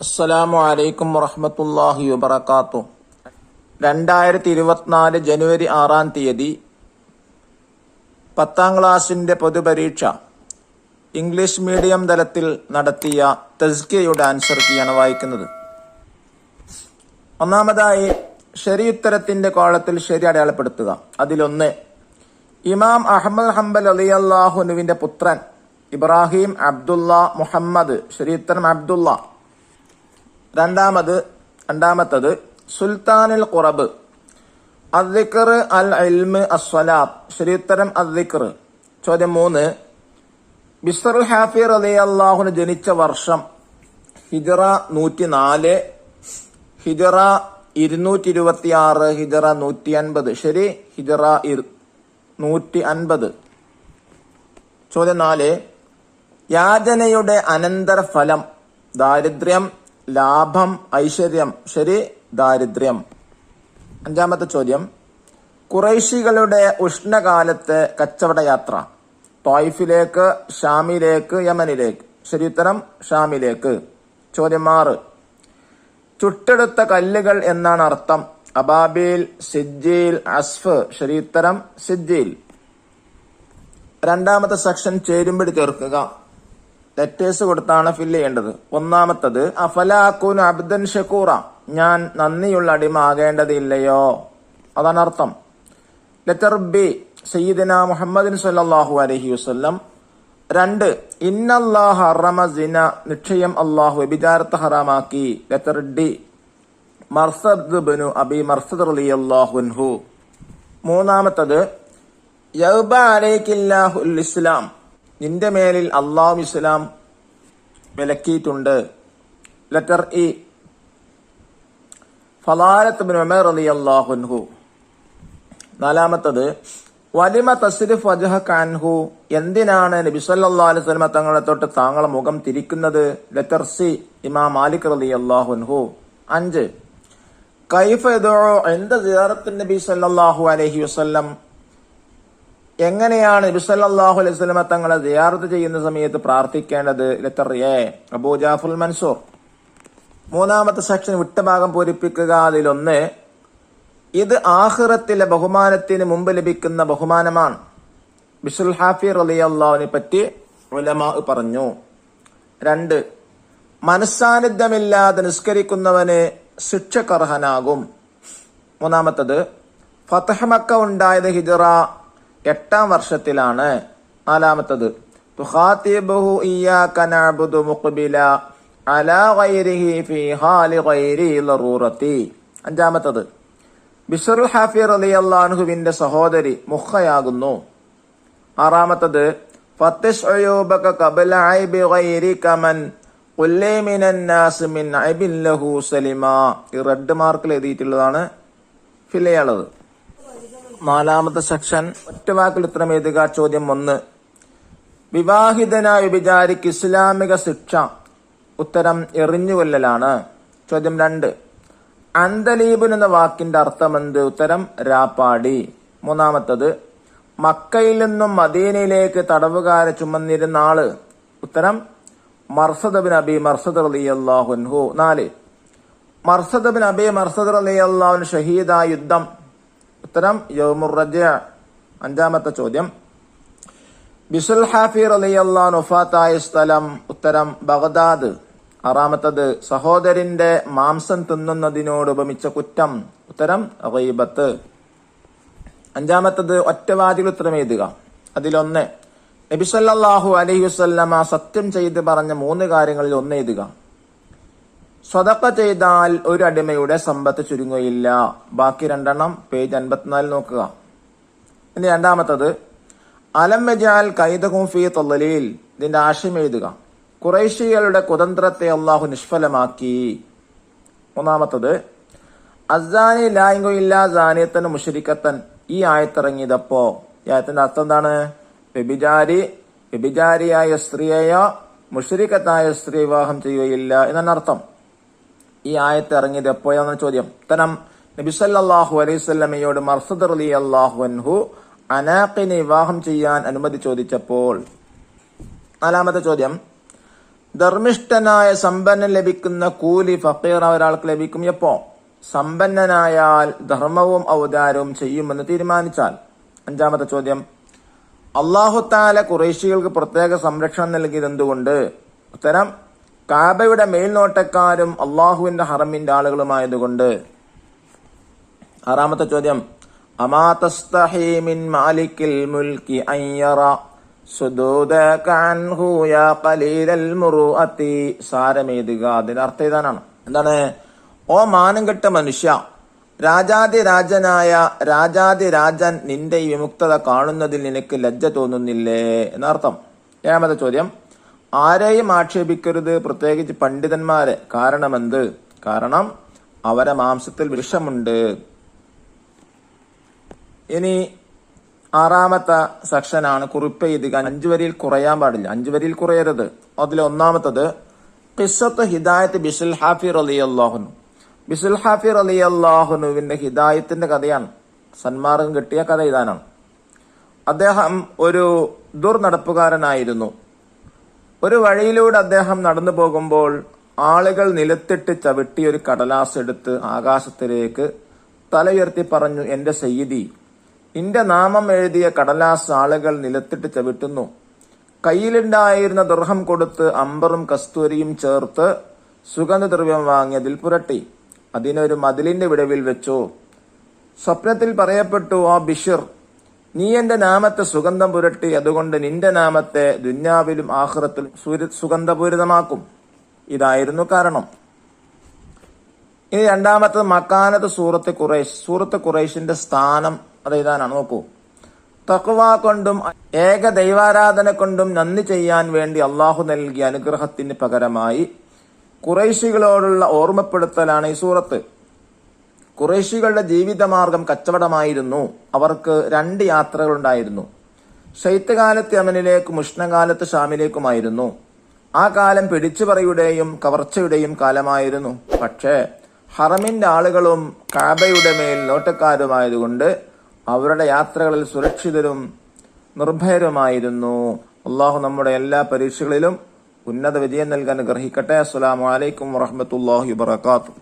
അസ്സലാമു അലൈക്കും വറഹ്മത്തുള്ളാഹി വബറകാതുഹു. 2024 ജനുവരി 6-ാം തീയതി 10ാം ക്ലാസിന്റെ പൊതുപരീക്ഷ ഇംഗ്ലീഷ് മീഡിയം തലത്തിൽ നടത്തിയ തസ്കിയയുടെ ആൻസർ കീയാണ് വായിക്കുന്നത്. ഒന്നാമതായി ശരിയുത്തരത്തിന്റെ കോളത്തിൽ ശരി അടയാളപ്പെടുത്തുക. അതിലൊന്ന്, ഇമാം അഹ്മദ് ഹംബൽ റളിയല്ലാഹുവിന്റെ പുത്രൻ ഇബ്രാഹിം അബ്ദുള്ള മുഹമ്മദ്. ശരിയുത്തരം അബ്ദുള്ള. രണ്ടാമത്തത് സുൽത്താനുൽ ഖുറബ് അദ്ദിക്ർ അൽ ഇൽമ് അസ്സലാത്ത്. ശരിയുത്തരം അദ്ദിക്ർ. ചോദ്യം 3, ബിസ്റുൽ ഹാഫി റളിയല്ലാഹുവിന് ജനിച്ച വർഷം ഹിജ്റ 104, ഹിജ്റ 226, ഹിജ്റ 150. ശരി, ഹിജ്റ 150. ചോദ്യം 4, യാചനയുടെ അനന്തരഫലം ദാരിദ്ര്യം, ലാഭം, ഐശ്വര്യം. ശരി, ദാരിദ്ര്യം. 5ാമത്തെ ചോദ്യം, ഖുറൈശികളുടെ ഉഷ്ണകാലത്തെ കച്ചവടയാത്ര ത്വായിഫിലേക്ക്, ഷാമിലേക്ക്, യമനിലേക്ക്. ശരിയുത്തരം ഷാമിലേക്ക്. ചോദ്യം 6, ചുട്ടെടുത്ത കല്ലുകൾ എന്നാണ് അർത്ഥം. അബാബീൽ, സിജ്ജീൽ, അസ്ഫ്. ശരിയുത്തരം സിജ്ജീൽ. 2ാമത്തെ സെക്ഷൻ ചേരുംപടി ചേർക്കുക. ലെറ്റേഴ്സ് കൊടുത്താണ് ഫില്ല് ചെയ്യേണ്ടത്. 1ാമത്തത് അഫലാക്കൂനു അബ്ദൻ ഷക്കൂറ, ഞാൻ നന്ദിയുള്ള അടിമ ആകേണ്ടതില്ലയോ, അതാണ് അർത്ഥം. ലെറ്റർ ബി, സയ്യിദന മുഹമ്മദ് സല്ലല്ലാഹു അലൈഹി വസല്ലം. 2, ഇന്നല്ലാഹ ഹറമ സിന, നിശ്ചയം അല്ലാഹു വ്യഭിചാരത്തെ ഹറാമാക്കി. ലെറ്റർ ഡി, മർസദ് ഇബ്നു അബി മർസദ് റളിയല്ലാഹു അൻഹു. 3ാമത്തത് യഅബ അലൈകില്ലാഹുൽ ഇസ്ലാം, നിന്റെ മേലിൽ അള്ളാഹു ഇസ്ലാം വിലക്കിയിട്ടുണ്ട്. ലെറ്റർ ഇ, ഫളാലത്ത് ഇബ്നു ഉമർ റളിയല്ലാഹു അൻഹു. 4ാമത്തത് വലിമ തസ്രിഫ് വജ്ഹക അൻഹു, എന്തിനാണ് നബി സല്ലല്ലാഹു അലൈഹി വസല്ലം തങ്ങളെ തൊട്ട് താങ്കളെ മുഖം തിരിക്കുന്നത്. ലെറ്റർ സി, ഇമാം മാലിക് റളിയല്ലാഹു അൻഹു. 5, കൈഫ യദഉ ഇൻദ സിയാറത്തിൻ നബി സല്ലല്ലാഹു അലൈഹി വസല്ലം, എങ്ങനെയാണ് നബി സല്ലല്ലാഹു അലൈഹി വസല്ലം തങ്ങളെ സിയാറത്ത് ചെയ്യുന്ന സമയത്ത് പ്രാർത്ഥിക്കേണ്ടത്. Letter A, Abu Jafar Mansur. 3ാമത്തെ സെക്ഷൻ വിട്ട ഭാഗം പൂരിപ്പിക്കുക. അതിലൊന്ന്, ഇത് ആഖിറത്തിലെ ബഹുമാനത്തിന് മുമ്പ് ലഭിക്കുന്ന ബഹുമാനമാണ്. ബിസ്റുൽ ഹാഫി റളിയല്ലാഹുവിനെ പറ്റി ഉലമാ പറഞ്ഞു. 2, മനസ്സാന്നിധ്യമില്ലാതെ നിസ്കരിക്കുന്നവന് ശിക്ഷക്കർഹനാകും. 3ാമത്തത് ഫത്ഹ് മക്ക ഉണ്ടായത് ഹിജ്റ 8ാം വർഷത്തിലാണ്. 4ാമത്തത് തുഖാതിബുഹു ഇയ്യാക നഅബുദു മുഖ്ബില അലാ ഗൈരിഹി ഫീ ഹാലി ഗൈരി ലറൂറതി. 5ാമത്തത് ബിശ്റുൽ ഹാഫി റളിയല്ലാഹു അൻഹുവിന്റെ സഹോദരി മുഖയാകുന്നു. 6ാമത്തത് ഫത്തിഷ് അയൂബക ഖബല ഐബി ഗൈരിക മൻ ഖുല്ലി മിനൻ നാസ് മിൻ ഐബിൻ ലഹു സലിമാ. ഈ റെഡ് മാർക്കിൽ എഴുതിയിട്ടുള്ളതാണ്, ഫിൽ ചെയ്യാനുള്ളത്. 4ാമത്തെ സെക്ഷൻ ഒറ്റ വാക്കിൽ ഉത്തരം എഴുതുക. ചോദ്യം 1, വിവാഹിതനായ വ്യഭിചാരിക്ക് ഇസ്ലാമിക ശിക്ഷ. ഉത്തരം എറിഞ്ഞുകൊല്ലലാണ്. ചോദ്യം 2, അന്തലീബുൻ എന്ന വാക്കിന്റെ അർത്ഥമെന്ത്. ഉത്തരം രാപ്പാടി. 3ാമത്തത് മക്കയിൽ നിന്നും മദീനയിലേക്ക് തടവുകാരെ ചുമന്നിരുന്ന ആള്. ഉത്തരം മർസദ് ബിൻ അബി മർസദ് റളിയല്ലാഹു അൻഹു. 4, മർസദ് ബിൻ അബി മർസദ് റളിയല്ലാഹു അൻഹു ഷഹീദായ യുദ്ധം. ഉത്തരം യൗമുർ റജഅ. 5ാമത്തെ ചോദ്യം, ബിസ്റുൽ ഹാഫി റളിയല്ലാഹു അൻഹു വഫാത്തായ സ്ഥലം. ഉത്തരം ബഗ്ദാദ്. 6ാമത്തത് സഹോദരന്റെ മാംസം തിന്നുന്നതിനോട് ഉപമിച്ച കുറ്റം. ഉത്തരം ഗീബത്ത്. 5ാമത്തത് ഒറ്റവാചക ഉത്തരം എഴുതുക. അതിലൊന്ന്, നബി സല്ലല്ലാഹു അലൈഹി വസല്ലമ സത്യം ചെയ്ത് പറഞ്ഞ 3 കാര്യങ്ങളിൽ ഒന്ന് എഴുതുക. സ്വതക്ക ചെയ്താൽ ഒരു അടിമയുടെ സമ്പത്ത് ചുരുങ്ങുകയില്ല. ബാക്കി 2 പേജ് 54 നോക്കുക. ഇനി 2ാമത്തത് അലം യജഅൽ കൈദഹും ഫീ തളലീൽ, ഇതിന്റെ ആശയം എഴുതുക. ഖുറൈശികളുടെ കുതന്ത്രത്തെ അല്ലാഹു നിഷ്ഫലമാക്കി. 3ാമത്തത് അസ്സാനി ലാ യൻകിഹു സാനിയത്തൻ മുശ്രിക്കത്തൻ, ഈ ആയത്തിറങ്ങിയതപ്പോ ഈ ആയത്തിന്റെ അർത്ഥം എന്താണ്. വ്യഭിചാരിയായ സ്ത്രീയെയോ മുശ്രിക്കത്തായ സ്ത്രീ വിവാഹം ചെയ്യുകയില്ല എന്നാണ് അർത്ഥം. ഈ ആയത്ത് ഇറങ്ങിയത് എപ്പോഴാണ് ചോദ്യം. ഉത്തരം നബി സല്ലല്ലാഹു അലൈഹി വസല്ലമയോട് മർസദ് റളിയല്ലാഹു അൻഹു അനാഖിനെ വിവാഹം ചെയ്യാൻ അനുമതി ചോദിച്ചപ്പോൾ. 4ാമത്തെ ചോദ്യം, ധർമ്മിഷ്ഠനായ സമ്പന്നൻ ലഭിക്കുന്ന കൂലി ഫക്കീർ ഒരാൾക്ക് ലഭിക്കും എപ്പോ? സമ്പന്നനായാൽ ധർമ്മവും ഔദാര്യവും ചെയ്യുമെന്ന് തീരുമാനിച്ചാൽ. അഞ്ചാമത്തെ ചോദ്യം, അല്ലാഹു തആല ഖുറൈശികൾക്ക് പ്രത്യേക സംരക്ഷണം നൽകിയത് എന്തുകൊണ്ട്? ഉത്തരം, കാബയുടെ മേൽനോട്ടക്കാരും അള്ളാഹുവിന്റെ ഹറമിന്റെ ആളുകളുമായതുകൊണ്ട്. ആറാമത്തെ ചോദ്യം, അമാ തസ്തഹി മിൻ മാലിക്കിൽ മുൽക്കി അൻ യറ സുദൂദക അൻഹു യാ ഖലീലൽ മുറുഅതി. സാരമേതുക, അതിന്റെ അർത്ഥം ഇതാണ്. എന്താണ്? ഓ മാനം കെട്ട മനുഷ്യ, രാജാതിരാജനായ രാജാതിരാജൻ നിന്റെ ഈ വിമുക്തത കാണുന്നതിൽ നിനക്ക് ലജ്ജ തോന്നുന്നില്ലേ എന്നർത്ഥം. ഏഴാമത്തെ ചോദ്യം, ആരെയും ആക്ഷേപിക്കരുത്, പ്രത്യേകിച്ച് പണ്ഡിതന്മാരെ. കാരണമെന്ത്? കാരണം അവരെ മാംസത്തിൽ വിഷമുണ്ട്. ഇനി ആറാമത്തെ സെക്ഷനാണ് കുറിപ്പെയ്തുക. 5 വരിയിൽ കുറയാൻ പാടില്ല, 5 വരിയിൽ കുറയരുത്. അതിൽ ഒന്നാമത്തത് ഖിസ്സത്ത് ഹിദായത്ത് ബിശൽ ഹാഫി റളിയല്ലാഹു അൻഹു. ബിശൽ ഹാഫി റളിയല്ലാഹു അൻഹുവിന്റെ ഹിദായത്തിന്റെ കഥയാണ്. സന്മാർഗം കിട്ടിയ കഥ ഇതാനാണ്. അദ്ദേഹം ഒരു ദുർനടപ്പുകാരനായിരുന്നു. ഒരു വഴിയിലൂടെ അദ്ദേഹം നടന്നു പോകുമ്പോൾ ആളുകൾ നിലത്തിട്ട് ചവിട്ടി ഒരു കടലാസ് എടുത്ത് ആകാശത്തിലേക്ക് തല ഉയർത്തി പറഞ്ഞു, എന്റെ സയ്യിദി, നിന്റെ നാമം എഴുതിയ കടലാസ് ആളുകൾ നിലത്തിട്ട് ചവിട്ടുന്നു. കയ്യിലുണ്ടായിരുന്ന ദർഹം കൊടുത്ത് അമ്പറും കസ്തൂരിയും ചേർത്ത് സുഗന്ധദ്രവ്യം വാങ്ങിയതിൽ പുരട്ടി അതിനൊരു മതിലിന്റെ വിടവിൽ വെച്ചു. സ്വപ്നത്തിൽ പറയപ്പെട്ടു, ആ ബിഷിർ, നീ എന്റെ നാമത്തെ സുഗന്ധം പുരട്ടി, അതുകൊണ്ട് നിന്റെ നാമത്തെ ദുന്യാവിലും ആഖിറത്തിലും സുഗന്ധപൂരിതമാക്കും. ഇതായിരുന്നു കാരണം. ഇനി രണ്ടാമത്തത് മക്കാനത്ത് സൂറത്ത് ഖുറൈശ്. സൂറത്ത് ഖുറൈശിന്റെ സ്ഥാനം അത് ഇതാനാണ്. നോക്കൂ, തഖ്വ കൊണ്ടും ഏക ദൈവാരാധന കൊണ്ടും നന്ദി ചെയ്യാൻ വേണ്ടി അള്ളാഹു നൽകിയ അനുഗ്രഹത്തിന് പകരമായി ഖുറൈശികളോടുള്ള ഓർമ്മപ്പെടുത്തലാണ് ഈ സൂറത്ത്. ഖുറൈശികളുടെ ജീവിതമാർഗം കച്ചവടമായിരുന്നു. അവർക്ക് 2 യാത്രകളുണ്ടായിരുന്നു. ശൈത്യകാലത്ത് യമനിലേക്കും ഉഷ്ണകാലത്ത് ഷാമിലേക്കുമായിരുന്നു. ആ കാലം പിടിച്ചുപറിയുടെയും കവർച്ചയുടെയും കാലമായിരുന്നു. പക്ഷേ ഹറമിന്റെ ആളുകളും കാബയുടെ മേൽ നോട്ടക്കാരുമായതുകൊണ്ട് അവരുടെ യാത്രകളിൽ സുരക്ഷിതരും നിർഭയരുമായിരുന്നു. അള്ളാഹു നമ്മുടെ എല്ലാ പരീക്ഷകളിലും ഉന്നത വിജയം നൽകാൻ ഗ്രഹിക്കട്ടെ. അസ്സലാമു അലൈക്കും വറഹ്മത്തുള്ളാഹി വബറകാതുഹു.